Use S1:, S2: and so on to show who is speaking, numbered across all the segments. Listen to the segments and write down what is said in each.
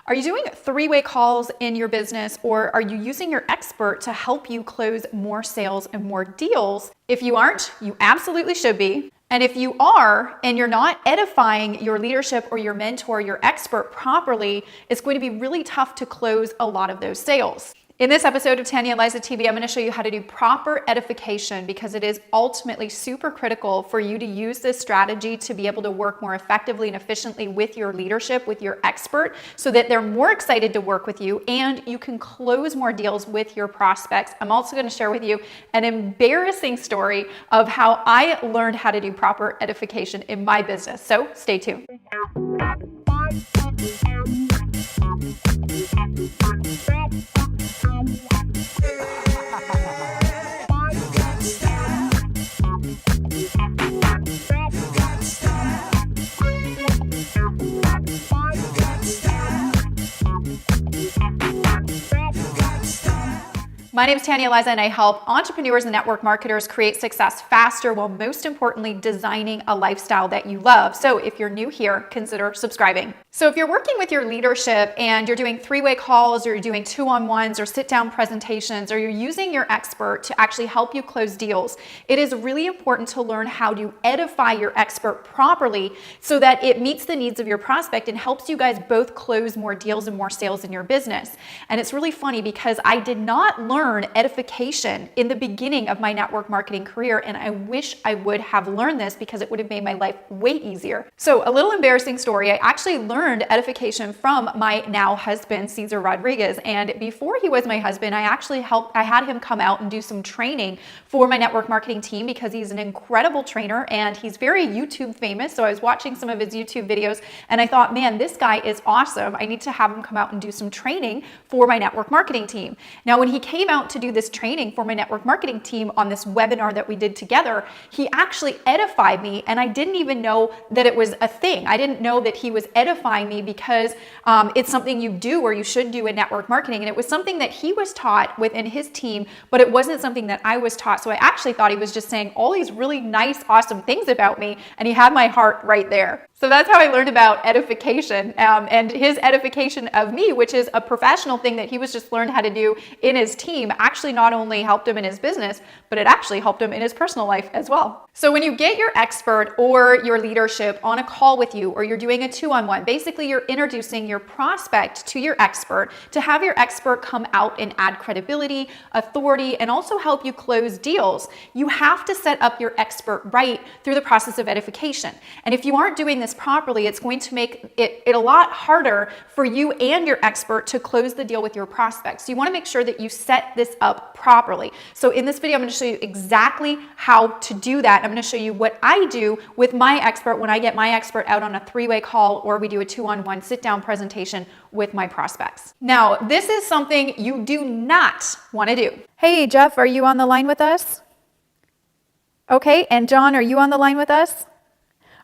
S1: Are you doing three-way calls in your business, or are you using your expert to help you close more sales and more deals? If you aren't, you absolutely should be. And if you are, and you're not edifying your leadership or your mentor, your expert properly, it's going to be really tough to close a lot of those sales. In this episode of Tanya Eliza TV, I'm going to show you how to do proper edification, because it is ultimately super critical for you to use this strategy to be able to work more effectively and efficiently with your leadership, with your expert, so that they're more excited to work with you and you can close more deals with your prospects. I'm also going to share with you an embarrassing story of how I learned how to do proper edification in my business. So stay tuned. My name is Tanya Eliza, and I help entrepreneurs and network marketers create success faster, while most importantly, designing a lifestyle that you love. So if you're new here, consider subscribing. So if you're working with your leadership and you're doing three-way calls, or you're doing two-on-ones or sit-down presentations, or you're using your expert to actually help you close deals, it is really important to learn how to edify your expert properly so that it meets the needs of your prospect and helps you guys both close more deals and more sales in your business. And it's really funny because I did not learn edification in the beginning of my network marketing career, and I wish I would have learned this because it would have made my life way easier. So a little embarrassing story, I actually learned edification from my now husband, Cesar Rodriguez, and before he was my husband, I had him come out and do some training for my network marketing team, because he's an incredible trainer and he's very YouTube famous. So I was watching some of his YouTube videos and I thought, man, this guy is awesome. I need to have him come out and do some training for my network marketing team. Now, when he came out to do this training for my network marketing team on this webinar that we did together, he actually edified me, and I didn't even know that it was a thing. I didn't know that he was edifying me, because it's something you do or you should do in network marketing, and it was something that he was taught within his team, but it wasn't something that I was taught. So I actually thought he was just saying all these really nice, awesome things about me, and he had my heart right there. So that's how I learned about edification, and his edification of me, which is a professional thing that he was just learned how to do in his team, actually not only helped him in his business, but it actually helped him in his personal life as well. So when you get your expert or your leadership on a call with you, or you're doing a two-on-one, basically you're introducing your prospect to your expert to have your expert come out and add credibility, authority, and also help you close deals. You have to set up your expert right through the process of edification. And if you aren't doing this properly, it's going to make it a lot harder for you and your expert to close the deal with your prospects. So you want to make sure that you set this up properly. So in this video, I'm going to show you exactly how to do that. I'm going to show you what I do with my expert when I get my expert out on a three-way call, or we do a two-on-one sit-down presentation with my prospects. Now, this is something you do not want to do. Hey, Jeff, are you on the line with us? Okay, and John, are you on the line with us?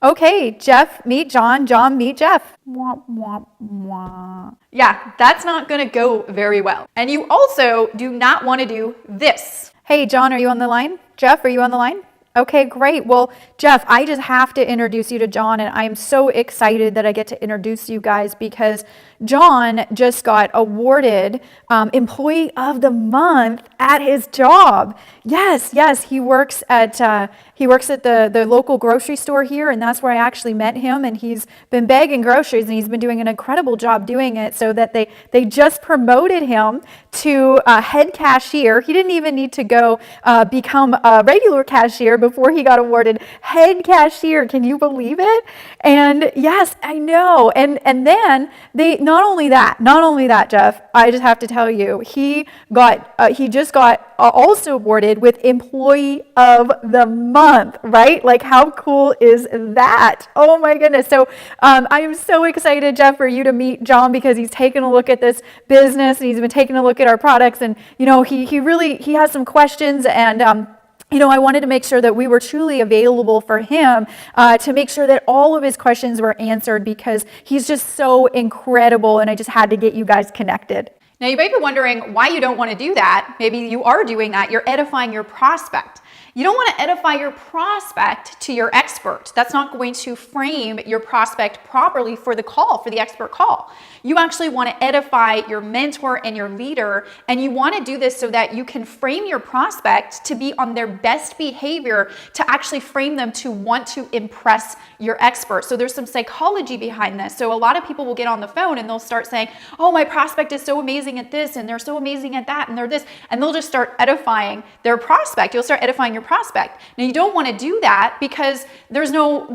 S1: Okay, Jeff, meet John, John, meet Jeff. Wah, wah, wah. Yeah, that's not going to go very well. And you also do not want to do this. Hey, John, are you on the line? Jeff, are you on the line? Okay, great. Well, Jeff, I just have to introduce you to John, and I'm so excited that I get to introduce you guys, because John just got awarded Employee of the Month at his job. Yes, he works at the local grocery store here, and that's where I actually met him. And he's been bagging groceries, and he's been doing an incredible job doing it. So that they just promoted him to head cashier. He didn't even need to go become a regular cashier before he got awarded head cashier. Can you believe it? And yes, I know. And then not only that, Jeff, I just have to tell you, he just got also awarded with Employee of the Month, right? Like, how cool is that? Oh my goodness. So I am so excited, Jeff, for you to meet John, because he's taken a look at this business and he's been taking a look at our products, and he has some questions, and I wanted to make sure that we were truly available for him to make sure that all of his questions were answered, because he's just so incredible, and I just had to get you guys connected. Now, you might be wondering why you don't want to do that. Maybe you are doing that. You're edifying your prospect. You don't want to edify your prospect to your expert. That's not going to frame your prospect properly for the call, for the expert call. You actually want to edify your mentor and your leader, and you want to do this so that you can frame your prospect to be on their best behavior, to actually frame them to want to impress your expert. So there's some psychology behind this. So a lot of people will get on the phone and they'll start saying, oh, my prospect is so amazing at this, and they're so amazing at that, and they're this, and they'll just start edifying their prospect. You'll start edifying your prospect. Now, you don't want to do that because there's no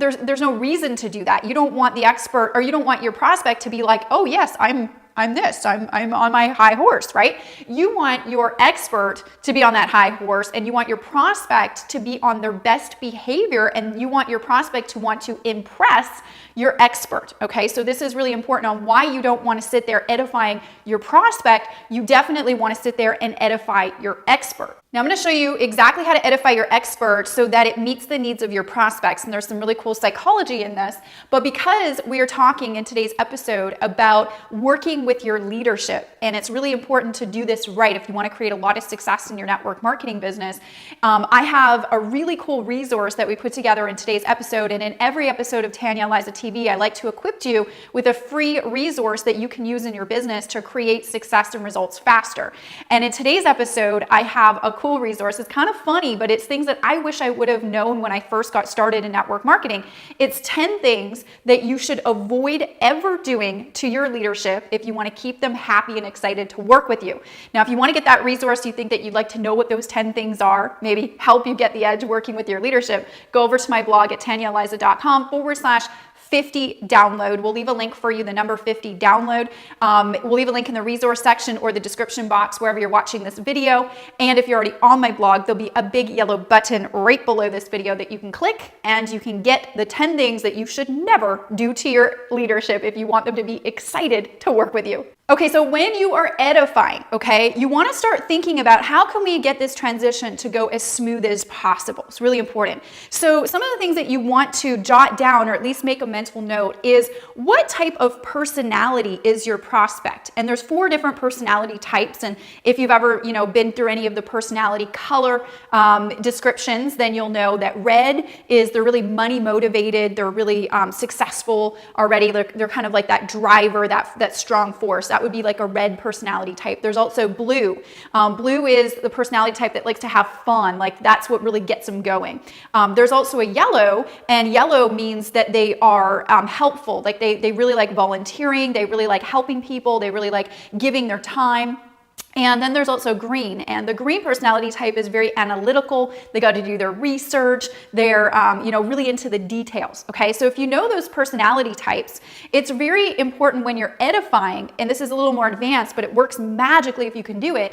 S1: reason to do that. You don't want the expert, or you don't want your prospect to be like, oh yes, I'm on my high horse, right? You want your expert to be on that high horse, and you want your prospect to be on their best behavior, and you want your prospect to want to impress your expert, okay? So this is really important on why you don't want to sit there edifying your prospect. You definitely want to sit there and edify your expert. Now I'm going to show you exactly how to edify your expert so that it meets the needs of your prospects. And there's some really cool psychology in this. But because we are talking in today's episode about working with your leadership, and it's really important to do this right if you want to create a lot of success in your network marketing business, I have a really cool resource that we put together in today's episode. And in every episode of Tanya Eliza TV, I like to equip you with a free resource that you can use in your business to create success and results faster. And in today's episode, I have a cool resource. It's kind of funny, but it's things that I wish I would have known when I first got started in network marketing. It's 10 things that you should avoid ever doing to your leadership if you want to keep them happy and excited to work with you. Now, if you want to get that resource, you think that you'd like to know what those 10 things are, maybe help you get the edge working with your leadership, go over to my blog at tanyaeliza.com/50 download. We'll leave a link for you, the number 50 download. We'll leave a link in the resource section or the description box wherever you're watching this video. And if you're already on my blog, there'll be a big yellow button right below this video that you can click, and you can get the 10 things that you should never do to your leadership if you want them to be excited to work with you. Okay, so when you are edifying, okay, you want to start thinking about how can we get this transition to go as smooth as possible. It's really important. So some of the things that you want to jot down, or at least make a mental note, is what type of personality is your prospect? And there's 4 different personality types. And if you've ever, been through any of the personality color descriptions, then you'll know that red is they're really money motivated. They're really successful already. They're kind of like that driver, that strong force. That would be like a red personality type. There's also blue. Blue is the personality type that likes to have fun. Like that's what really gets them going. There's also a yellow, and yellow means that they are helpful. Like they really like volunteering. They really like helping people. They really like giving their time. And then there's also green, and the green personality type is very analytical. They got to do their research. They're, really into the details. Okay, so if you know those personality types, it's very important when you're edifying, and this is a little more advanced, but it works magically if you can do it.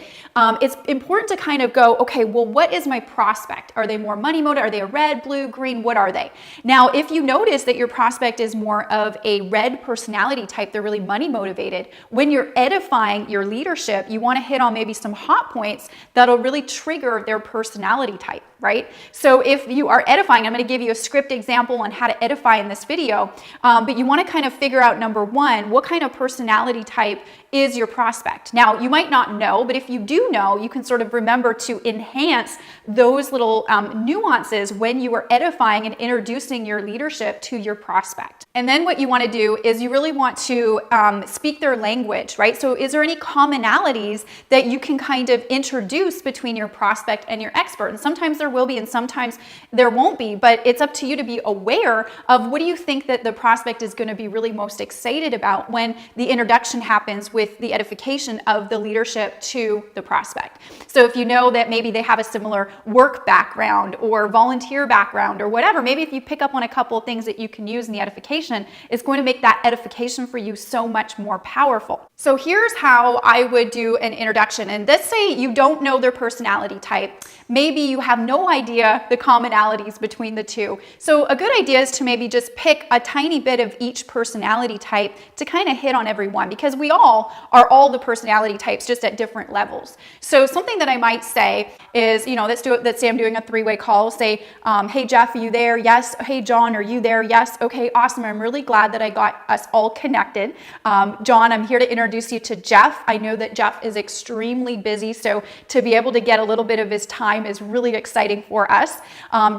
S1: It's important to kind of go, okay, well, what is my prospect? Are they more money motivated? Are they a red, blue, green? What are they? Now, if you notice that your prospect is more of a red personality type, they're really money motivated. When you're edifying your leadership, you want to hit on maybe some hot points that'll really trigger their personality type, right? So if you are edifying, I'm going to give you a script example on how to edify in this video, but you want to kind of figure out, number one, what kind of personality type is your prospect? Now, you might not know, but if you do know, you can sort of remember to enhance those little nuances when you are edifying and introducing your leadership to your prospect. And then what you want to do is you really want to speak their language, right? So is there any commonalities that you can kind of introduce between your prospect and your expert? And sometimes there will be, and sometimes there won't be, but it's up to you to be aware of what do you think that the prospect is going to be really most excited about when the introduction happens with the edification of the leadership to the prospect. So if you know that maybe they have a similar work background or volunteer background or whatever, maybe if you pick up on a couple of things that you can use in the edification, it's going to make that edification for you so much more powerful. So here's how I would do an introduction. And let's say you don't know their personality type. Maybe you have no idea the commonalities between the two. So a good idea is to maybe just pick a tiny bit of each personality type to kind of hit on everyone, because we all are all the personality types, just at different levels. So something that I might say is, let's say I'm doing a 3-way call. Say, hey, Jeff, are you there? Yes. Hey, John, are you there? Yes. Okay, awesome. I'm really glad that I got us all connected. John, I'm here to introduce you to Jeff. I know that Jeff is extremely busy, so to be able to get a little bit of his time is really exciting exciting for us.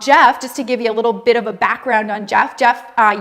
S1: Jeff, just to give you a little bit of a background on Jeff,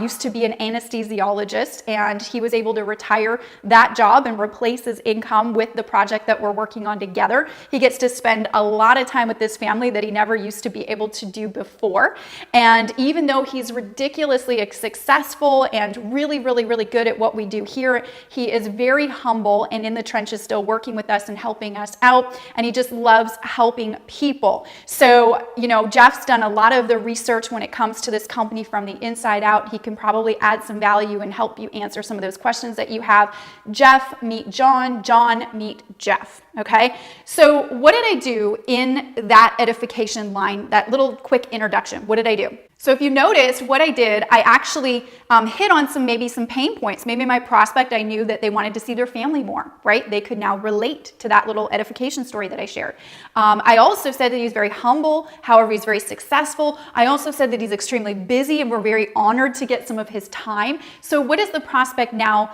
S1: used to be an anesthesiologist, and he was able to retire that job and replace his income with the project that we're working on together. He gets to spend a lot of time with this family that he never used to be able to do before. And even though he's ridiculously successful and really, really, really good at what we do here, he is very humble and in the trenches still working with us and helping us out. And he just loves helping people. So, Jeff's done a lot of the research when it comes to this company from the inside out. He can probably add some value and help you answer some of those questions that you have. Jeff, meet John. John, meet Jeff. Okay. So what did I do in that edification line, that little quick introduction? What did I do? So if you notice what I did, I actually hit on maybe some pain points. Maybe my prospect, I knew that they wanted to see their family more, right? They could now relate to that little edification story that I shared. I also said that he's very humble. However, he's very successful. I also said that he's extremely busy and we're very honored to get some of his time. So what does the prospect now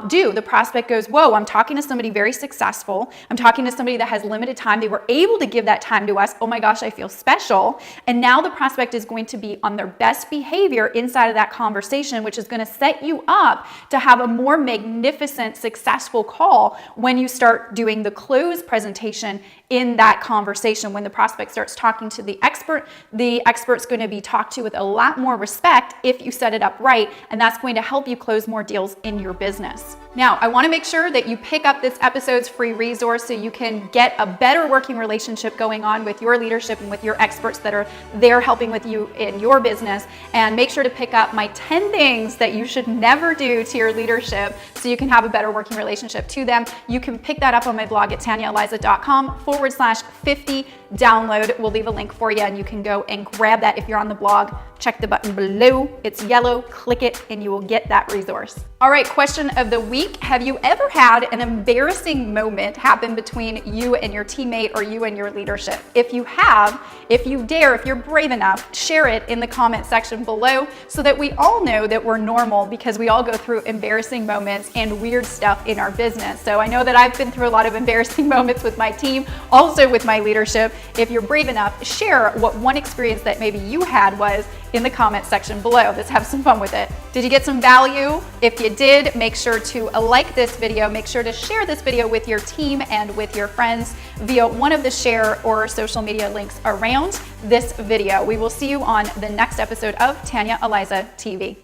S1: do? The prospect goes, whoa, I'm talking to somebody very successful. I'm talking to somebody that has limited time. They were able to give that time to us. Oh my gosh, I feel special. And now the prospect is going to be on their best behavior inside of that conversation, which is going to set you up to have a more magnificent, successful call when you start doing the close presentation in that conversation. When the prospect starts talking to the expert's going to be talked to with a lot more respect if you set it up right, and that's going to help you close more deals in your business. Now, I want to make sure that you pick up this episode's free resource so you can get a better working relationship going on with your leadership and with your experts that are there helping with you in your business. And make sure to pick up my 10 things that you should never do to your leadership so you can have a better working relationship to them. You can pick that up on my blog at tanyaeliza.com/50 download. We'll leave a link for you and you can go and grab that if you're on the blog. Check the button below. It's yellow. Click it and you will get that resource. All right, question of the week. Have you ever had an embarrassing moment happen between you and your teammate or you and your leadership? If you have, if you dare, if you're brave enough, share it in the comment section below so that we all know that we're normal, because we all go through embarrassing moments and weird stuff in our business. So I know that I've been through a lot of embarrassing moments with my team, also with my leadership. If you're brave enough, share what one experience that maybe you had was in the comment section below. Let's have some fun with it. Did you get some value? If you did, make sure to like this video. Make sure to share this video with your team and with your friends via one of the share or social media links around this video. We will see you on the next episode of Tanya Eliza TV.